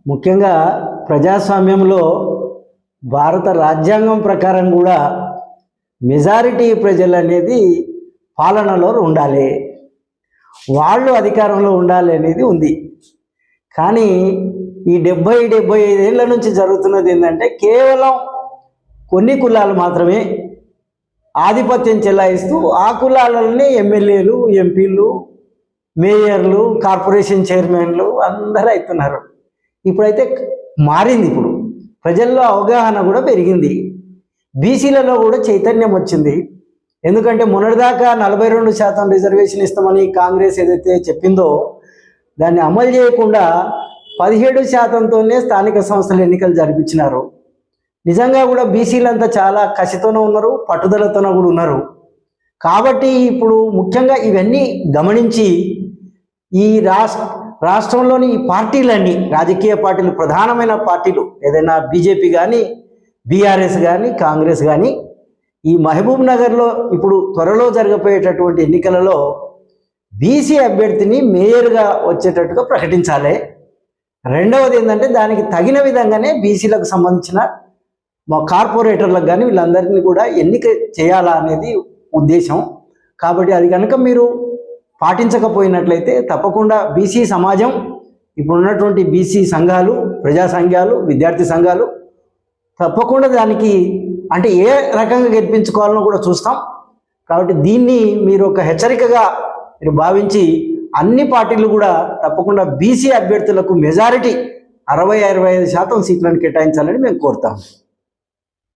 ముఖ్యంగా ప్రజాస్వామ్యంలో భారత రాజ్యాంగం ప్రకారం కూడా మెజారిటీ ప్రజలు అనేది పాలనలో ఉండాలి, వాళ్ళు అధికారంలో ఉండాలి అనేది ఉంది. కానీ ఈ 70-75 ఏళ్ళ నుంచి జరుగుతున్నది ఏంటంటే కేవలం కొన్ని కులాలు మాత్రమే ఆధిపత్యం చెలాయిస్తూ ఆ కులాలనే ఎమ్మెల్యేలు, ఎంపీలు, మేయర్లు, కార్పొరేషన్ చైర్మన్లు అందరూ అవుతున్నారు. ఇప్పుడైతే మారింది, ఇప్పుడు ప్రజల్లో అవగాహన కూడా పెరిగింది, బీసీలలో కూడా చైతన్యం వచ్చింది. ఎందుకంటే మొన్నటిదాకా 42% రిజర్వేషన్ ఇస్తామని కాంగ్రెస్ ఏదైతే చెప్పిందో దాన్ని అమలు చేయకుండా 17%తోనే స్థానిక సంస్థల ఎన్నికలు జరిపించినారు. నిజంగా కూడా బీసీలంతా చాలా కసితోనే ఉన్నారు, పట్టుదలతోనే కూడా ఉన్నారు. కాబట్టి ఇప్పుడు ముఖ్యంగా ఇవన్నీ గమనించి ఈ రాష్ట్రంలోని ఈ పార్టీలన్నీ, రాజకీయ పార్టీలు, ప్రధానమైన పార్టీలు ఏదైనా బీజేపీ కానీ, బీఆర్ఎస్ కానీ, కాంగ్రెస్ కానీ ఈ మహబూబ్ నగర్లో ఇప్పుడు త్వరలో జరగబోయేటటువంటి ఎన్నికలలో బీసీ అభ్యర్థిని మేయర్గా వచ్చేటట్టుగా ప్రకటించాలి. రెండవది ఏంటంటే దానికి తగిన విధంగానే బీసీలకు సంబంధించిన మా కార్పొరేటర్లకు కానీ వీళ్ళందరినీ కూడా ఎన్నిక చేయాలా అనేది ఉద్దేశం. కాబట్టి అది కనుక మీరు పాటించకపోయినట్లయితే తప్పకుండా బీసీ సమాజం, ఇప్పుడున్నటువంటి బీసీ సంఘాలు, ప్రజా సంఘాలు, విద్యార్థి సంఘాలు తప్పకుండా దానికి అంటే ఏ రకంగా గెలిపించుకోవాలని కూడా చూస్తాం. కాబట్టి దీన్ని మీరు ఒక హెచ్చరికగా మీరు భావించి అన్ని పార్టీలు కూడా తప్పకుండా బీసీ అభ్యర్థులకు మెజారిటీ 60-65% సీట్లను కేటాయించాలని మేము కోరుతాం.